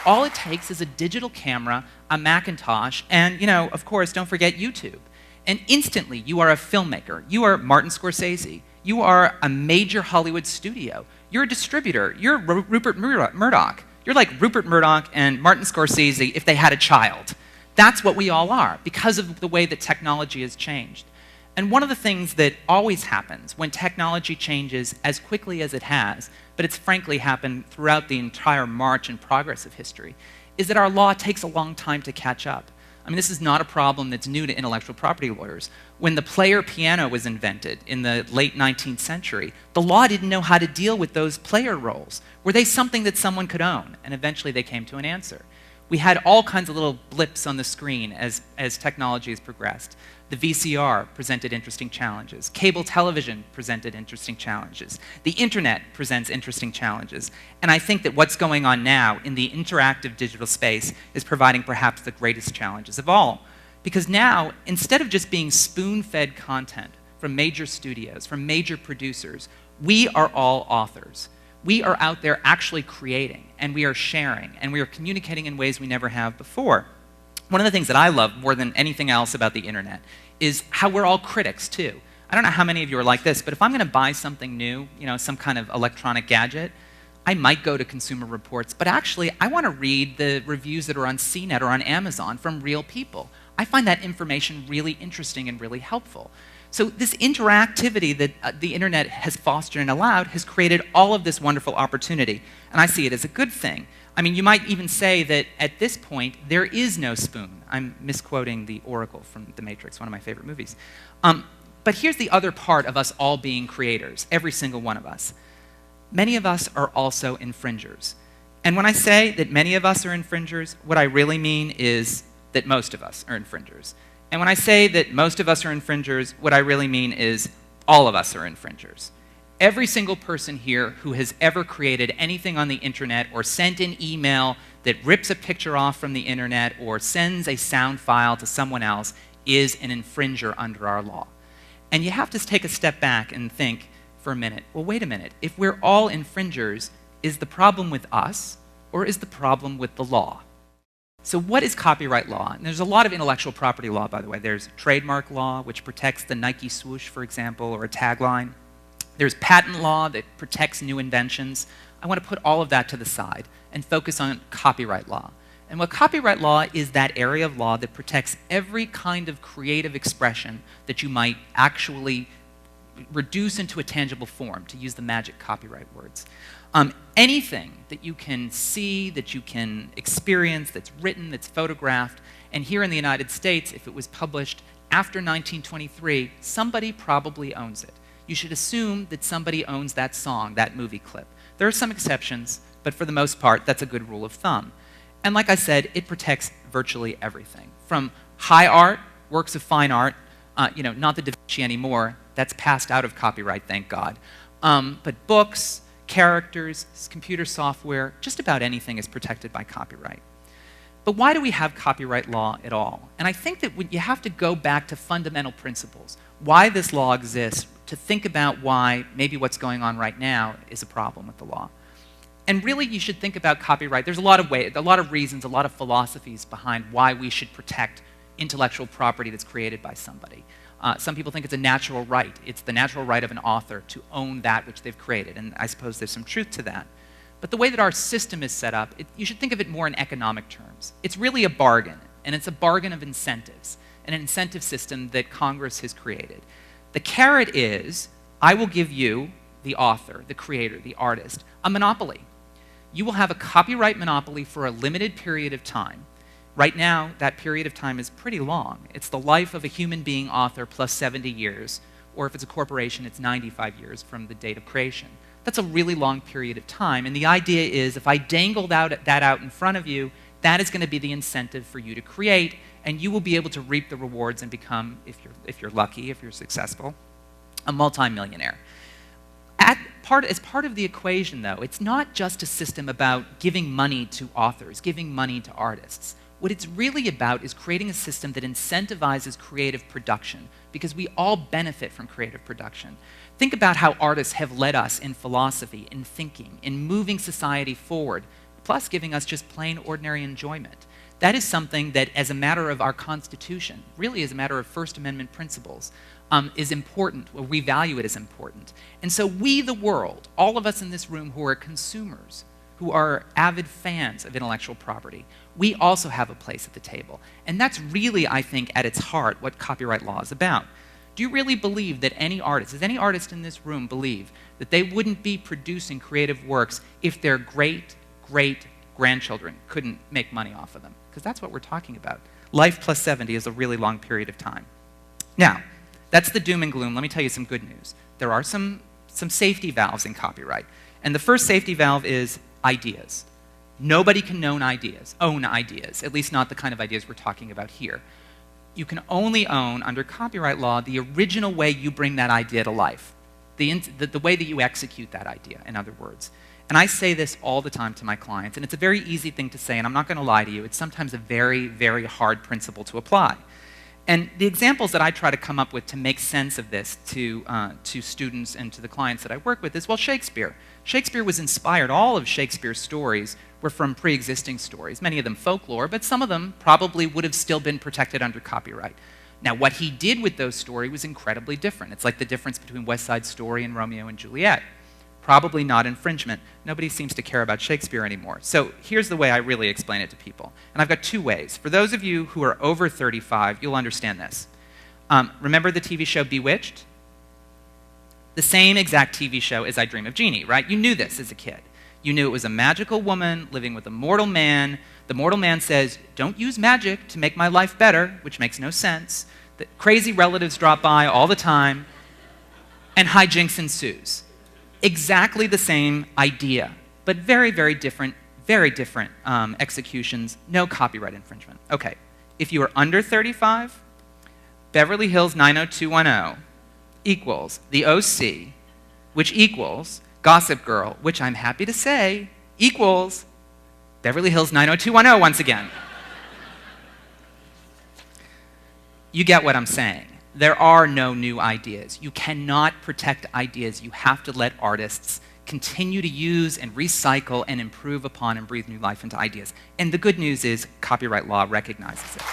All it takes is a digital camera, a Macintosh, and, of course, don't forget YouTube. And instantly, you are a filmmaker. You are Martin Scorsese. You are a major Hollywood studio. You're a distributor. You're Rupert Murdoch. You're like Rupert Murdoch and Martin Scorsese if they had a child. That's what we all are because of the way that technology has changed. And one of the things that always happens when technology changes as quickly as it has, but it's frankly happened throughout the entire march and progress of history, is that our law takes a long time to catch up. I mean, this is not a problem that's new to intellectual property lawyers. When the player piano was invented in the late 19th century, the law didn't know how to deal with those player roles. Were they something that someone could own? And eventually they came to an answer. We had all kinds of little blips on the screen as technology has progressed. The VCR presented interesting challenges. Cable television presented interesting challenges. The internet presents interesting challenges. And I think that what's going on now in the interactive digital space is providing perhaps the greatest challenges of all. Because now, instead of just being spoon-fed content from major studios, from major producers, we are all authors. We are out there actually creating, and we are sharing, and we are communicating in ways we never have before. One of the things that I love more than anything else about the internet is how we're all critics, too. I don't know how many of you are like this, but if I'm going to buy something new, some kind of electronic gadget, I might go to Consumer Reports, but actually I want to read the reviews that are on CNET or on Amazon from real people. I find that information really interesting and really helpful. So this interactivity that the internet has fostered and allowed has created all of this wonderful opportunity, and I see it as a good thing. I mean, you might even say that at this point, there is no spoon. I'm misquoting the Oracle from The Matrix, one of my favorite movies. But here's the other part of us all being creators, every single one of us. Many of us are also infringers. And when I say that many of us are infringers, what I really mean is that most of us are infringers. And when I say that most of us are infringers, what I really mean is all of us are infringers. Every single person here who has ever created anything on the internet or sent an email that rips a picture off from the internet or sends a sound file to someone else is an infringer under our law. And you have to take a step back and think for a minute, well, wait a minute. If we're all infringers, is the problem with us or is the problem with the law? So what is copyright law? And there's a lot of intellectual property law, by the way. There's trademark law, which protects the Nike swoosh, for example, or a tagline. There's patent law that protects new inventions. I want to put all of that to the side and focus on copyright law. And what copyright law is that area of law that protects every kind of creative expression that you might actually reduce into a tangible form, to use the magic copyright words. Anything that you can see, that you can experience, that's written, that's photographed, and here in the United States, if it was published after 1923, somebody probably owns it. You should assume that somebody owns that song, that movie clip. There are some exceptions, but for the most part, that's a good rule of thumb. And like I said, it protects virtually everything. From high art, works of fine art, not the Da Vinci anymore, that's passed out of copyright, thank God. But books, characters, computer software, just about anything is protected by copyright. But why do we have copyright law at all? And I think that you have to go back to fundamental principles. Why this law exists, to think about why maybe what's going on right now is a problem with the law. And really, you should think about copyright. There's a lot of ways, a lot of reasons, a lot of philosophies behind why we should protect intellectual property that's created by somebody. Some people think it's a natural right. It's the natural right of an author to own that which they've created, and I suppose there's some truth to that. But the way that our system is set up, you should think of it more in economic terms. It's really a bargain, and it's a bargain of incentives, an incentive system that Congress has created. The carrot is, I will give you, the author, the creator, the artist, a monopoly. You will have a copyright monopoly for a limited period of time. Right now, that period of time is pretty long. It's the life of a human being author plus 70 years, or if it's a corporation, it's 95 years from the date of creation. That's a really long period of time, and the idea is if I dangle that out in front of you, that is going to be the incentive for you to create, and you will be able to reap the rewards and become, if you're lucky, if you're successful, a multimillionaire. As part of the equation, though, it's not just a system about giving money to authors, giving money to artists. what it's really about is creating a system that incentivizes creative production, because we all benefit from creative production. Think about how artists have led us in philosophy, in thinking, in moving society forward, plus giving us just plain ordinary enjoyment. That is something that, as a matter of our Constitution, really as a matter of First Amendment principles, is important, or we value it as important. And so we, the world, all of us in this room who are consumers, who are avid fans of intellectual property, we also have a place at the table. And that's really, I think, at its heart, what copyright law is about. Do you really believe that any artist, does any artist in this room believe that they wouldn't be producing creative works if their great-great-grandchildren couldn't make money off of them? Because that's what we're talking about. Life plus 70 is a really long period of time. Now, that's the doom and gloom. Let me tell you some good news. There are some safety valves in copyright. And the first safety valve is ideas. Nobody can own ideas, at least not the kind of ideas we're talking about here. You can only own, under copyright law, the original way you bring that idea to life, the way that you execute that idea, in other words. And I say this all the time to my clients, and it's a very easy thing to say, and I'm not going to lie to you. It's sometimes a very, very hard principle to apply. And the examples that I try to come up with to make sense of this to students and to the clients that I work with is, well, Shakespeare. Shakespeare was inspired, all of Shakespeare's stories were from pre-existing stories, many of them folklore, but some of them probably would have still been protected under copyright. Now, what he did with those stories was incredibly different. It's like the difference between West Side Story and Romeo and Juliet. Probably not infringement. Nobody seems to care about Shakespeare anymore. So here's the way I really explain it to people. And I've got two ways. For those of you who are over 35, you'll understand this. Remember the TV show Bewitched? The same exact TV show as I Dream of Jeannie, right? You knew this as a kid. You knew it was a magical woman living with a mortal man. The mortal man says, "Don't use magic to make my life better," which makes no sense. The crazy relatives drop by all the time, and hijinks ensues. Exactly the same idea, but very, very different executions, no copyright infringement. Okay, if you are under 35, Beverly Hills 90210 equals the OC, which equals Gossip Girl, which I'm happy to say equals Beverly Hills 90210 once again. You get what I'm saying. There are no new ideas. You cannot protect ideas. You have to let artists continue to use and recycle and improve upon and breathe new life into ideas. And the good news is copyright law recognizes it.